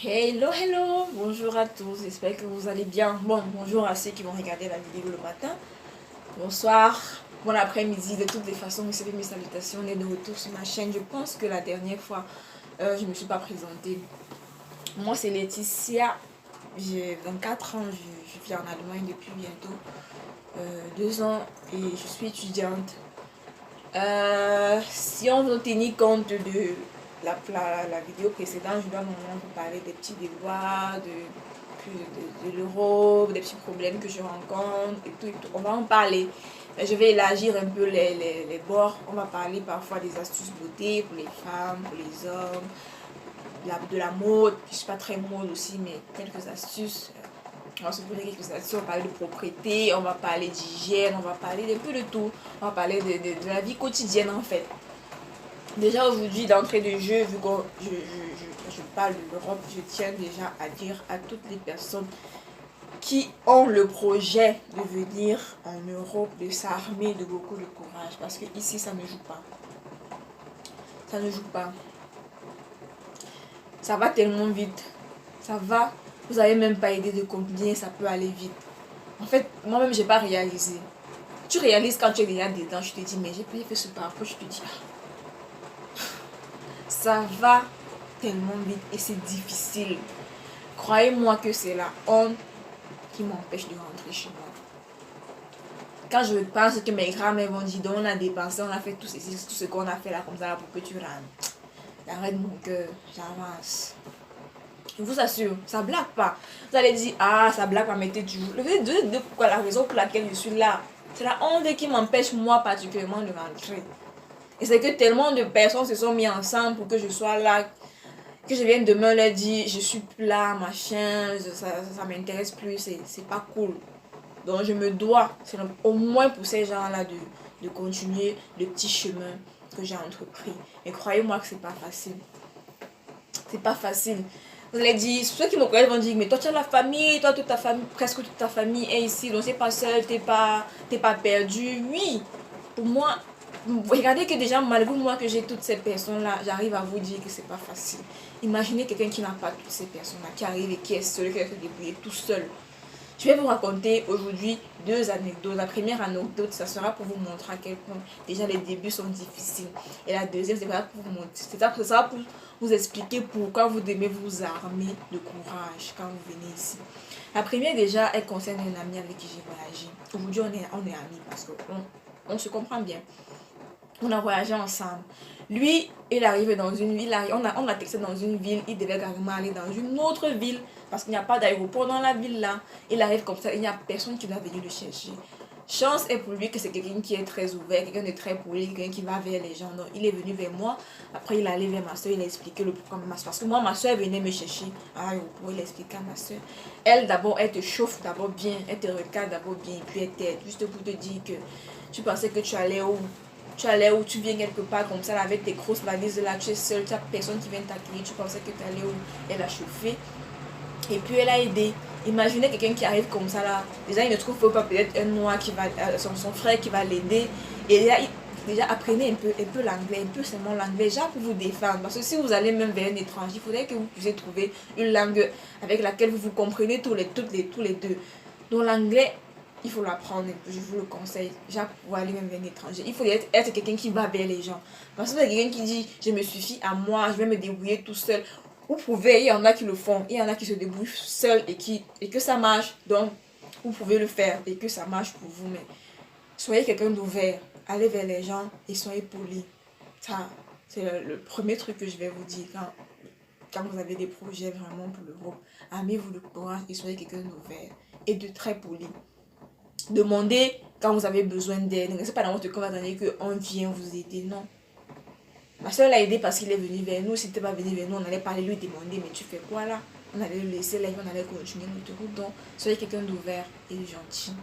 Hello, hello, bonjour à tous, j'espère que vous allez bien. Bon, bonjour à ceux qui vont regarder la vidéo le matin. Bonsoir, bon après-midi, de toutes les façons, recevez mes salutations, on est de retour sur ma chaîne. Je pense que la dernière fois, je ne me suis pas présentée. Moi, c'est Laetitia, j'ai 24 ans, je vis en Allemagne depuis bientôt 2 ans et je suis étudiante. Si on veut tenir compte de la vidéo précédente, je dois normalement vous parler des petits déboires, de l'Europe, des petits problèmes que je rencontre et tout, et tout. On va en parler. Mais je vais élargir un peu les bords. On va parler parfois des astuces beauté pour les femmes, pour les hommes, de la mode. Je ne suis pas très mode aussi, mais quelques astuces. On va se poser quelques astuces, on va parler de propriété, on va parler d'hygiène, on va parler d'un peu de tout. On va parler de la vie quotidienne en fait. Déjà aujourd'hui, d'entrée de jeu, vu que je parle de l'Europe, je tiens déjà à dire à toutes les personnes qui ont le projet de venir en Europe, de s'armer de beaucoup de courage. Parce que ici, ça ne joue pas. Ça ne joue pas. Ça va tellement vite. Ça va. Vous n'avez même pas idée de combien ça peut aller vite. En fait, moi-même, je n'ai pas réalisé. Tu réalises quand tu es déjà dedans, je te dis, mais j'ai fait ce parcours, je te dis, ça va tellement vite et c'est difficile. Croyez-moi que c'est la honte qui m'empêche de rentrer chez moi. Quand je pense que mes grands-mères vont dire, donc on a dépensé, on a fait tout ce qu'on a fait là comme ça là, pour que tu rentres. J'arrête mon cœur, j'avance. Je vous assure, ça blague pas. Vous allez dire, ah, ça blague pas, mettez du jour. Le fait de pourquoi la raison pour laquelle je suis là, c'est la honte qui m'empêche moi particulièrement de rentrer. Et c'est que tellement de personnes se sont mis ensemble pour que je sois là, que je vienne demain leur dire, je suis plus là, machin, ça m'intéresse plus, c'est pas cool. Donc je me dois, c'est au moins pour ces gens-là de continuer le petit chemin que j'ai entrepris. Et croyez-moi que c'est pas facile. C'est pas facile. Vous allez dire, ceux qui me connaissent vont dire, mais toi tu as la famille, toi toute ta famille, presque toute ta famille est ici, donc c'est pas seul, t'es pas perdu. Oui, pour moi, regardez que déjà malgré moi que j'ai toutes ces personnes-là, j'arrive à vous dire que c'est pas facile. Imaginez quelqu'un qui n'a pas toutes ces personnes-là, qui arrive et qui est seul, qui va se débrouiller tout seul. Je vais vous raconter aujourd'hui 2 anecdotes. La première anecdote, ça sera pour vous montrer à quel point déjà les débuts sont difficiles. Et la deuxième, c'est pour vous montrer, ça sera pour vous expliquer pourquoi vous devez vous armer de courage quand vous venez ici. La première déjà, elle concerne un ami avec qui j'ai voyagé. Aujourd'hui, on est amis parce qu'on se comprend bien. On a voyagé ensemble. Lui, il arrive dans une ville, on a texté dans une ville, il devait carrément aller dans une autre ville parce qu'il n'y a pas d'aéroport dans la ville là. Il arrive comme ça, il n'y a personne qui va venir le chercher. Chance est pour lui que c'est quelqu'un qui est très ouvert, quelqu'un de très poli, quelqu'un qui va vers les gens. Donc il est venu vers moi, après il est allé vers ma soeur, il a expliqué le pourquoi ma soeur. Parce que moi, ma soeur venait me chercher à l'aéroport, il a expliqué à ma soeur. Elle d'abord, elle te chauffe d'abord bien, elle te regarde d'abord bien, et puis elle t'aide, juste pour te dire que tu pensais que tu allais où tu viens quelque part comme ça avec tes grosses valises là, tu es seule, tu n'as personne qui vient t'accueillir, tu pensais que tu allais où, elle a chauffé et puis elle a aidé. Imaginez quelqu'un qui arrive comme ça là, déjà il ne trouve pas peut-être un noir qui va, son frère qui va l'aider et déjà apprenez un peu l'anglais, un peu seulement l'anglais, déjà pour vous défendre. Parce que si vous allez même vers un étranger, il faudrait que vous puissiez trouver une langue avec laquelle vous vous comprenez tous les deux. Donc l'anglais, il faut l'apprendre, je vous le conseille. Déjà pour aller même vers un étranger, il faut être quelqu'un qui va vers les gens. Parce que c'est quelqu'un qui dit, je me suffis à moi, je vais me débrouiller tout seul. Vous pouvez, il y en a qui le font, il y en a qui se débrouillent seuls et que ça marche. Donc, vous pouvez le faire et que ça marche pour vous. Mais soyez quelqu'un d'ouvert, allez vers les gens et soyez poli. Ça, c'est le premier truc que je vais vous dire quand vous avez des projets vraiment pour l'Europe. Armez-vous de courage et soyez quelqu'un d'ouvert et de très poli. Demandez quand vous avez besoin d'aide. Ne restez pas dans votre camp attendez qu'on vient vous aider. Non. Ma soeur l'a aidé parce qu'il est venu vers nous. S'il n'était pas venu vers nous, on allait pas lui demander, mais tu fais quoi là? On allait le laisser là, on allait continuer notre route. Donc, soyez quelqu'un d'ouvert et de gentil.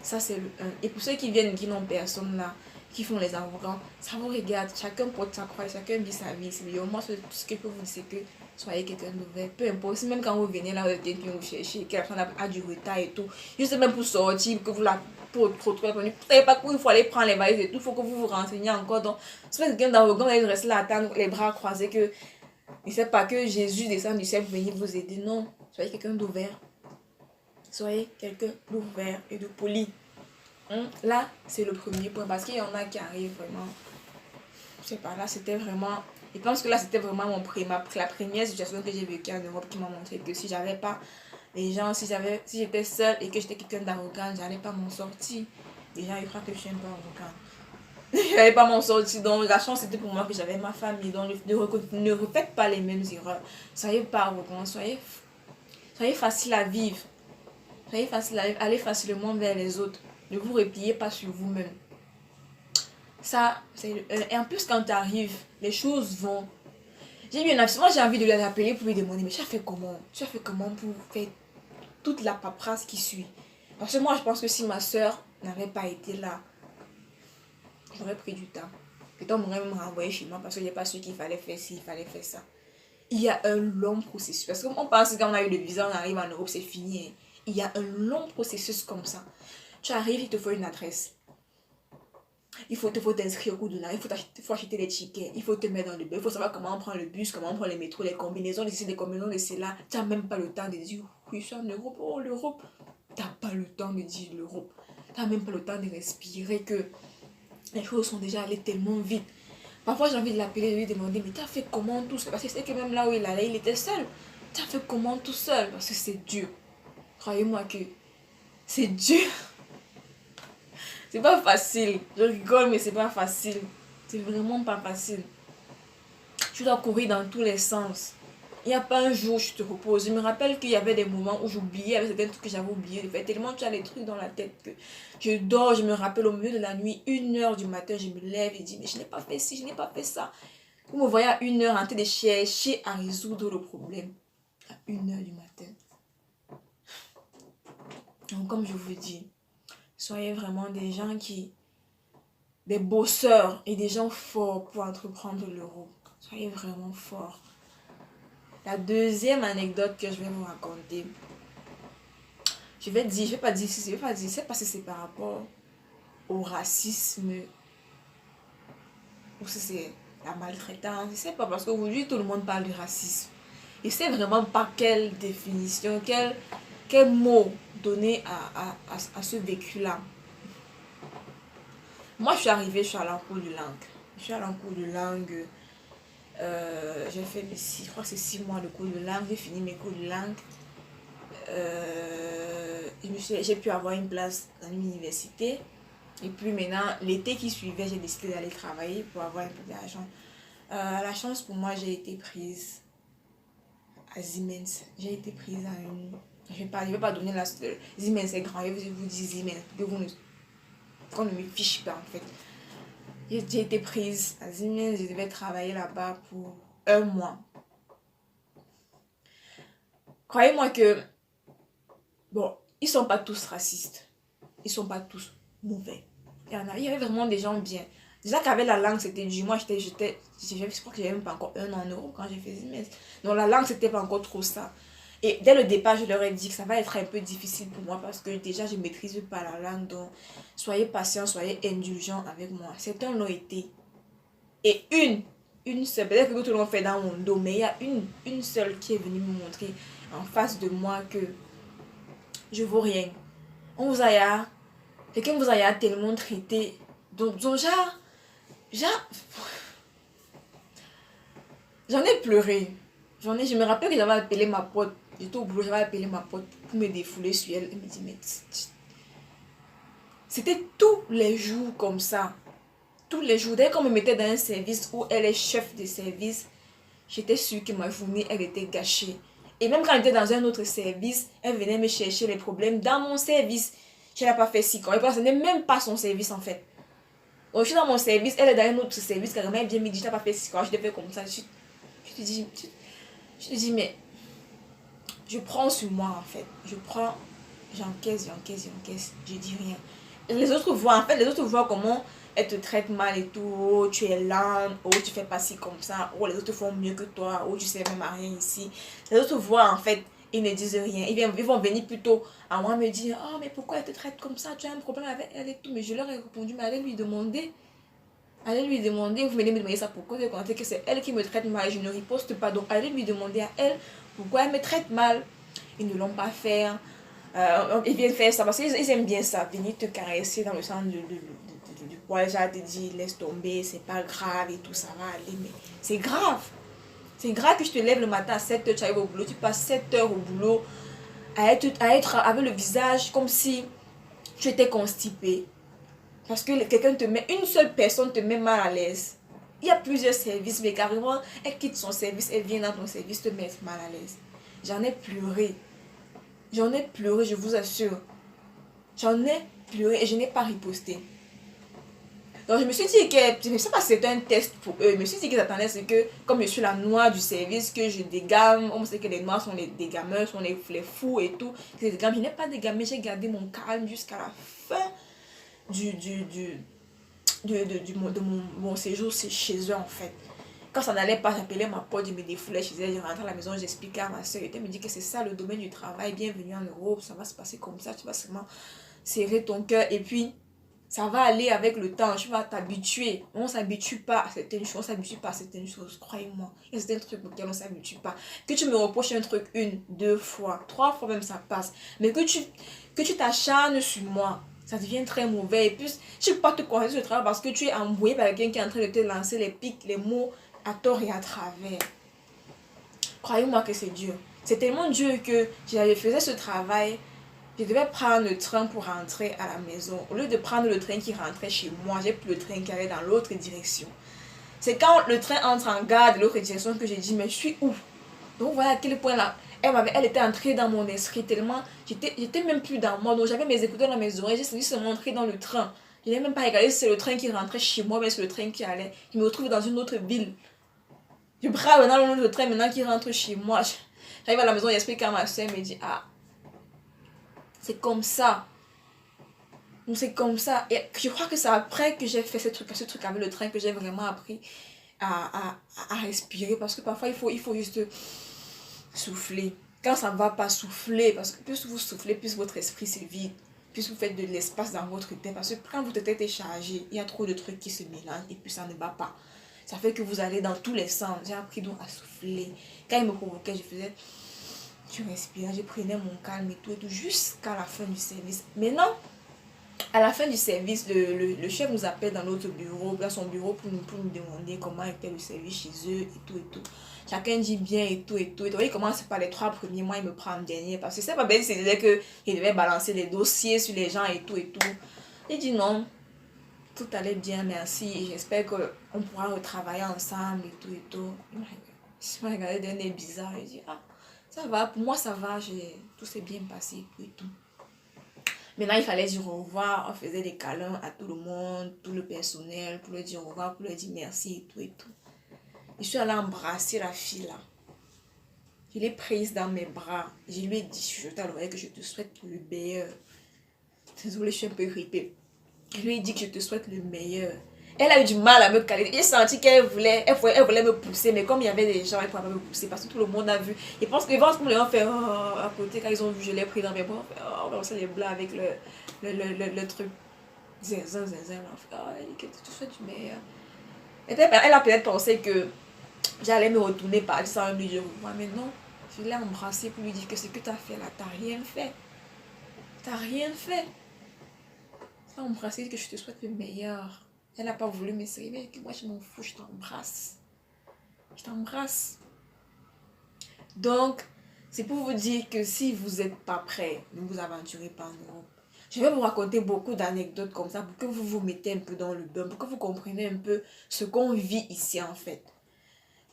Ça, c'est le 1. Et pour ceux qui viennent, qui n'ont personne là, qui font les avocats, ça vous regarde. Chacun porte sa croix, chacun vit sa vie. Au moins, ce que je peux vous dire, c'est que soyez quelqu'un d'ouvert. Peu importe, même quand vous venez là, vous êtes quelqu'un qui vous cherchez, qui a du retard et tout. Juste même pour sortir, que vous la pour retrouver, vous ne savez pas où il faut aller prendre les valises et tout. Il faut que vous vous renseignez encore. Donc, si vous êtes quelqu'un d'arrogant, vous restez là à attendre les bras croisés que Et c'est pas que Jésus descend du ciel pour venir vous aider. Non. Soyez quelqu'un d'ouvert. Soyez quelqu'un d'ouvert et de poli. Là, c'est le premier point. Parce qu'il y en a qui arrivent vraiment. Je sais pas, là, c'était vraiment... Je pense que là, c'était vraiment la première situation que j'ai vécue en Europe qui m'a montré que si j'avais pas les gens, si j'étais seule et que j'étais quelqu'un d'arrogant, j'allais pas m'en sortir. Les gens, ils croient que je suis un peu arrogant. J'allais pas m'en sortir. Donc, la chance, c'était pour moi que j'avais ma famille. Donc, ne refaites pas les mêmes erreurs. Soyez pas arrogant. Soyez facile à vivre. Soyez facile à vivre. Allez facilement vers les autres. Ne vous repliez pas sur vous-même. Ça, et en plus, quand tu arrives, les choses vont. J'ai eu un accident. Moi, j'ai envie de l'appeler pour lui demander, mais tu as fait comment? Tu as fait comment pour faire toute la paperasse qui suit? Parce que moi, je pense que si ma soeur n'avait pas été là, j'aurais pris du temps. Peut-être on m'aurait même renvoyé chez moi parce que je n'ai pas su qu'il fallait faire ci, il fallait faire ça. Il y a un long processus. Parce qu'on pense que quand on a eu le visa, on arrive en Europe, c'est fini. Il y a un long processus comme ça. Tu arrives, il te faut une adresse. Il faut t'inscrire au cours de l'année, il faut acheter les tickets, il faut te mettre dans le bus, il faut savoir comment on prend le bus, comment on prend les métros, les combinaisons d'ici, les combinaisons de cela. Tu n'as même pas le temps de dire, oui, je suis en Europe, oh l'Europe. Tu n'as pas le temps de dire l'Europe. Tu n'as même pas le temps de respirer que les choses sont déjà allées tellement vite. Parfois, j'ai envie de l'appeler, de lui demander, mais tu as fait comment tout seul? Parce que c'est que même là où il allait, il était seul. Tu as fait comment tout seul? Parce que c'est dur. Croyez-moi que c'est dur. C'est pas facile. Je rigole, mais c'est pas facile. C'est vraiment pas facile. Tu dois courir dans tous les sens. Il n'y a pas un jour où je te repose. Je me rappelle qu'il y avait des moments où j'oubliais, avec certains trucs que j'avais oublié de faire. Tellement tu as les trucs dans la tête que je dors, je me rappelle au milieu de la nuit, 1h du matin, je me lève et dis, mais je n'ai pas fait ci, je n'ai pas fait ça. Vous me voyez à 1h en train de chercher à résoudre le problème. À 1h du matin. Donc, comme je vous dis, soyez vraiment des gens des bosseurs et des gens forts pour entreprendre l'Europe. Soyez vraiment forts. La deuxième anecdote que je vais vous raconter, je vais pas dire, c'est parce que c'est par rapport au racisme ou si c'est la maltraitance, je sais pas, parce qu'aujourd'hui tout le monde parle du racisme. Et c'est vraiment pas quelle définition, quel mot donner à ce vécu-là. Moi, je suis allée en cours de langue. Je suis allée en cours de langue. J'ai fait, je crois que c'est 6 mois de cours de langue. J'ai fini mes cours de langue. J'ai pu avoir une place dans l'université. Et puis maintenant, l'été qui suivait, j'ai décidé d'aller travailler pour avoir un peu d'argent. La chance pour moi, j'ai été prise à Siemens. J'ai été prise à une... Je ne vais pas donner la... Siemens c'est grand, je vous dis Siemens. Qu'on ne me fiche pas en fait. J'ai été prise à Siemens, je devais travailler là-bas pour 1 mois. Croyez-moi que, bon, ils sont pas tous racistes. Ils sont pas tous mauvais. Il y avait vraiment des gens bien. Déjà qu'avec la langue, c'était du... Moi, je crois que j'avais même pas encore 1 an en Europe quand j'ai fait Siemens. Donc la langue, c'était pas encore trop ça. Et dès le départ, je leur ai dit que ça va être un peu difficile pour moi parce que déjà, je ne maîtrise pas la langue. Donc, soyez patients, soyez indulgents avec moi. Certains l'ont été. Et une seule, peut-être que tout le monde fait dans mon dos, mais il y a une seule qui est venue me montrer en face de moi que je vaux rien. Quelqu'un vous a tellement traité. Donc genre, j'en ai pleuré. Je me rappelle que j'avais appelé ma pote. J'étais au boulot, j'avais appelé ma pote pour me défouler sur elle. Elle me dit, mais... C'était tous les jours comme ça. Tous les jours. Dès qu'on me mettait dans un service où elle est chef de service, j'étais sûre que ma journée, elle était gâchée. Et même quand elle était dans un autre service, elle venait me chercher les problèmes dans mon service. Je n'ai pas fait si quand. Ce n'est même pas son service en fait. Donc, je suis dans mon service, elle est dans un autre service, carrément, elle vient me dire, je n'ai pas fait si quand. Je l'ai fait comme ça. Je te dis, mais je prends sur moi en fait. J'encaisse. Je dis rien. Les autres voient comment elle te traite mal et tout. Oh, tu es lente, oh, tu fais pas ci comme ça, oh, les autres font mieux que toi, oh, tu sais même à rien ici. Les autres voient en fait, ils ne disent rien. Ils vont venir plutôt à moi me dire, oh, mais pourquoi elle te traite comme ça, tu as un problème avec elle et tout. Mais je leur ai répondu, mais allez lui demander. Allez lui demander, vous venez me demander ça pourquoi, vous comptez que c'est elle qui me traite mal et je ne riposte pas. Donc allez lui demander à elle pourquoi elle me traite mal. Ils ne l'ont pas fait. Ils viennent faire ça parce qu'ils aiment bien ça. Venir te caresser dans le sens du poil, déjà te dire laisse tomber, c'est pas grave et tout, ça va aller. Mais c'est grave. C'est grave que je te lève le matin à 7h, tu arrives au boulot, tu passes 7 heures au boulot à être avec le visage comme si tu étais constipé. Parce que quelqu'un te met, une seule personne te met mal à l'aise. Il y a plusieurs services, mais carrément, elle quitte son service, elle vient dans ton service te mettre mal à l'aise. J'en ai pleuré. J'en ai pleuré, je vous assure. J'en ai pleuré et je n'ai pas riposté. Donc je me suis dit que, je ne sais pas si c'était un test pour eux, je me suis dit qu'ils attendaient ce que, comme je suis la noire du service, que je dégamme, on sait que les noirs sont les dégammeurs, sont les fous et tout. Je n'ai pas dégammé, j'ai gardé mon calme jusqu'à la fin de mon séjour chez eux en fait. Quand ça n'allait pas, j'appelais ma pote, je me défoulais chez elle, je rentrais à la maison, j'expliquais à ma soeur, elle me dit que c'est ça le domaine du travail, bienvenue en Europe, ça va se passer comme ça, tu vas seulement serrer ton cœur et puis ça va aller avec le temps, tu vas t'habituer. On ne s'habitue pas à certaines choses, on s'habitue pas à certaines choses, croyez-moi. Il y a certains trucs auxquels on ne s'habitue pas. Que tu me reproches un truc une, deux fois, trois fois même ça passe. Mais que tu t'acharnes sur moi, ça devient très mauvais. Et puis, je ne peux pas te conseiller ce travail parce que tu es embrouillé par quelqu'un qui est en train de te lancer les pics, les mots à tort et à travers. Croyez-moi que c'est dur. C'est tellement dur que j'avais fait ce travail. Je devais prendre le train pour rentrer à la maison. Au lieu de prendre le train qui rentrait chez moi, j'ai pris le train qui allait dans l'autre direction. C'est quand le train entre en gare de l'autre direction que j'ai dit, mais je suis où? Donc voilà à quel point là, elle était entrée dans mon esprit tellement, j'étais même plus dans moi. Donc j'avais mes écouteurs dans mes oreilles, j'ai senti seulement entrer dans le train. Je n'ai même pas regardé si c'est le train qui rentrait chez moi, mais c'est le train qui allait. Je me retrouve dans une autre ville. Je brave maintenant le train maintenant qui rentre chez moi. J'arrive à la maison, j'explique à ma soeur, elle me dit, ah, c'est comme ça. C'est comme ça. Et je crois que c'est après que j'ai fait ce truc avec le train que j'ai vraiment appris à respirer. Parce que parfois, il faut juste souffler. Quand ça ne va pas, souffler. Parce que plus vous soufflez, plus votre esprit se vide. Plus vous faites de l'espace dans votre tête. Parce que quand votre tête est chargée, il y a trop de trucs qui se mélangent et puis ça ne va pas. Ça fait que vous allez dans tous les sens. J'ai appris donc à souffler. Quand il me provoquait, je faisais... Tu respires, je prenais mon calme et tout jusqu'à la fin du service. Maintenant, à la fin du service, le chef nous appelle dans notre bureau, dans son bureau pour nous demander comment était le service chez eux et tout et tout. Chacun dit bien et tout et tout. Et il commence par les 3 premiers mois, il me prend en dernier parce que c'est pas bien, c'est que il devait balancer les dossiers sur les gens et tout et tout. Il dit non, tout allait bien, merci. Et j'espère qu'on pourra retravailler ensemble et tout et tout. Je me regardais d'un nez bizarre et dit ah, ça va, pour moi ça va, tout s'est bien passé et tout et tout. Maintenant, il fallait dire au revoir. On faisait des câlins à tout le monde, tout le personnel, pour leur dire au revoir, pour leur dire merci et tout et tout. Je suis allée embrasser la fille là. Je l'ai prise dans mes bras. Je lui ai dit, je t'avouerai que je te souhaite le meilleur. Désolée, je suis un peu grippée. Je lui ai dit que je te souhaite le meilleur. Elle a eu du mal à me caler. J'ai senti qu'elle voulait me pousser, mais comme il y avait des gens, elle ne pouvait pas me pousser parce que tout le monde a vu. Ils pensent que les gens fait à côté quand ils ont vu, je l'ai pris dans mes bras. On fait les blancs avec le truc. Zinzin. On fait, elle dit que tu te souhaites du meilleur. Elle a peut-être pensé que j'allais me retourner par sans lui dire au revoir, mais non. Je l'ai embrassé pour lui dire que ce que tu as fait là, tu n'as rien fait. Tu n'as rien fait. Tu as embrassé que je te souhaite le meilleur. Elle n'a pas voulu me servir, que moi je m'en fous, je t'embrasse. Je t'embrasse. Donc, c'est pour vous dire que si vous n'êtes pas prêt, ne vous aventurez pas en Europe. Je vais vous raconter beaucoup d'anecdotes comme ça pour que vous vous mettez un peu dans le bain, pour que vous compreniez un peu ce qu'on vit ici en fait.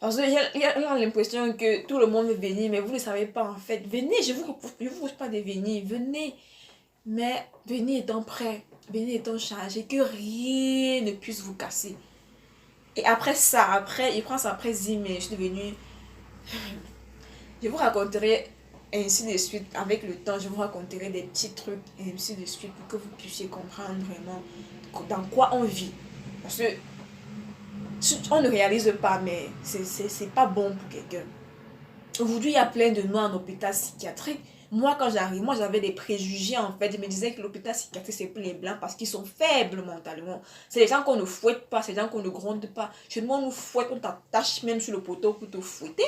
Parce qu'il y a l'impression que tout le monde veut venir, mais vous ne savez pas en fait. Venez, je vous repousse pas de venir, venez. Mais venez étant prêt, venez étant chargé, que rien ne puisse vous casser. Et après ça, il prend ça après 10 minutes, je suis devenue... Je vous raconterai ainsi de suite, avec le temps, je vous raconterai des petits trucs et ainsi de suite pour que vous puissiez comprendre vraiment dans quoi on vit. Parce que on ne réalise pas, mais c'est pas bon pour quelqu'un. Aujourd'hui, il y a plein de noirs en hôpital psychiatrique. Moi, quand j'arrive, moi, j'avais des préjugés, en fait. Je me disais que l'hôpital psychiatrique, c'est pour les blancs parce qu'ils sont faibles mentalement. C'est les gens qu'on ne fouette pas, c'est les gens qu'on ne gronde pas. Chez nous, on nous fouette, on t'attache même sur le poteau pour te fouetter.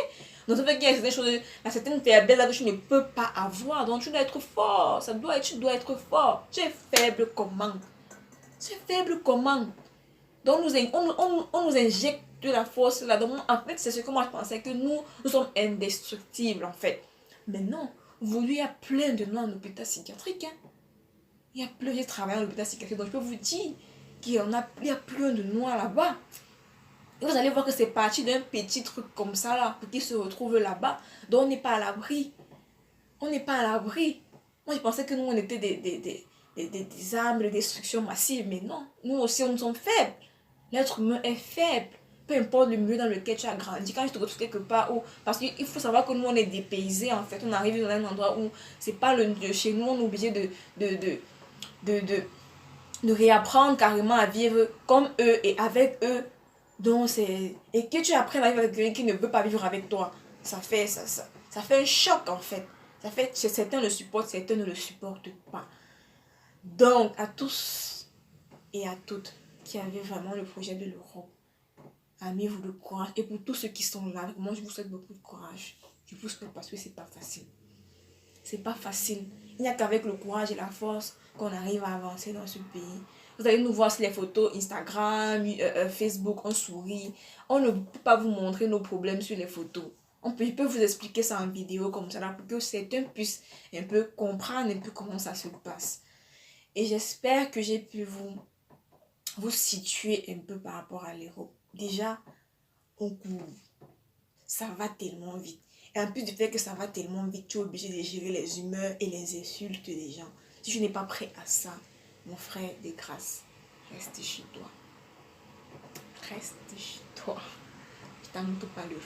Donc, ça fait qu'il y a certaines choses, certaines faiblesses que tu ne peux pas avoir. Donc, tu dois être fort. Tu dois être fort. Tu es faible comment? Tu es faible comment? Donc, on nous injecte de la force là. Donc, en fait, c'est ce que moi je pensais, que nous sommes indestructibles, en fait. Mais non, aujourd'hui, il y a plein de noms en hôpital psychiatrique. Hein. Il y a plein de travail en hôpital psychiatrique. Donc, je peux vous dire qu'il y a plein de noirs là-bas. Et vous allez voir que c'est parti d'un petit truc comme ça là, pour qu'ils se retrouvent là-bas. Donc, on n'est pas à l'abri. On n'est pas à l'abri. Moi, je pensais que nous, on était des armes de destruction massive. Mais non, nous aussi, nous sommes faibles. L'être humain est faible. Peu importe le milieu dans lequel tu as grandi. Quand tu te retrouves quelque part où... Parce qu'il faut savoir que nous, on est dépaysés, en fait. On arrive dans un endroit où c'est pas le de chez nous. On est obligé de réapprendre carrément à vivre comme eux et avec eux. Donc, c'est... Et que tu apprennes à vivre avec quelqu'un qui ne veut pas vivre avec toi. Ça fait un choc, en fait. Ça fait... Certains le supportent, certains ne le supportent pas. Donc, à tous et à toutes qui avaient vraiment le projet de l'Europe, amenez-vous le courage. Et pour tous ceux qui sont là, moi je vous souhaite beaucoup de courage. Je vous souhaite parce que c'est pas facile. C'est pas facile. Il n'y a qu'avec le courage et la force qu'on arrive à avancer dans ce pays. Vous allez nous voir sur les photos Instagram, Facebook, on sourit. On ne peut pas vous montrer nos problèmes sur les photos. Je peux vous expliquer ça en vidéo comme ça là pour que certains puissent un peu comprendre un peu comment ça se passe. Et j'espère que j'ai pu vous situer un peu par rapport à l'Europe. Déjà, on court. Ça va tellement vite. Et en plus du fait que ça va tellement vite, tu es obligé de gérer les humeurs et les insultes des gens. Si tu n'es pas prêt à ça, mon frère, de grâce, reste chez toi. Reste chez toi. Je tente pas l'Europe.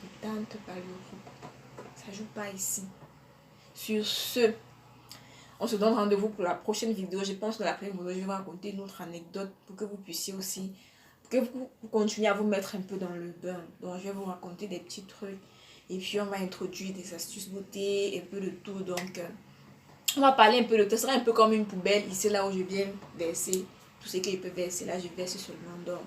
Je tente pas l'Europe. Ça joue pas ici. Sur ce, on se donne rendez-vous pour la prochaine vidéo. Je pense que la prochaine vidéo, je vais raconter une autre anecdote pour que vous puissiez aussi, pour que vous continuiez à vous mettre un peu dans le bain. Donc, je vais vous raconter des petits trucs. Et puis, on va introduire des astuces beauté, un peu de tout. Donc, on va parler un peu de tout. Ce sera un peu comme une poubelle. Ici, là où je viens verser tout ce que je peux verser. Là, je verse seulement. Donc,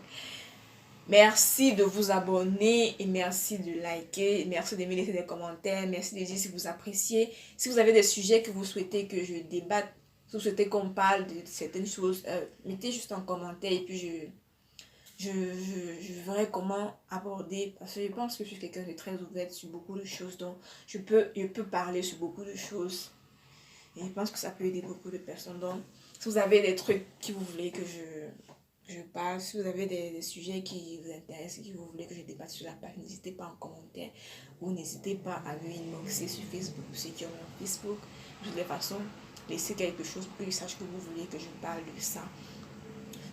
merci de vous abonner et merci de liker. Merci de me laisser des commentaires. Merci de dire si vous appréciez. Si vous avez des sujets que vous souhaitez que je débatte, si vous souhaitez qu'on parle de certaines choses, mettez juste en commentaire et puis je verrai comment aborder. Parce que je pense que je suis quelqu'un de très ouvert sur beaucoup de choses. Donc, je peux parler sur beaucoup de choses. Et je pense que ça peut aider beaucoup de personnes. Donc, si vous avez des trucs que vous voulez que je parle, si vous avez des sujets qui vous intéressent, que vous voulez que je débatte sur la page, n'hésitez pas en commentaire ou n'hésitez pas à me inboxer sur Facebook, ceux qui ont un Facebook. De toutes les façons, laissez quelque chose pour qu'ils sachent que vous voulez que je parle de ça.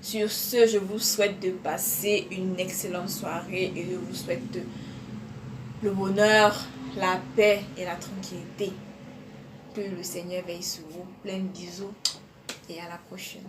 Sur ce, je vous souhaite de passer une excellente soirée et je vous souhaite le bonheur, la paix et la tranquillité. Que le Seigneur veille sur vous. Plein de bisous et à la prochaine.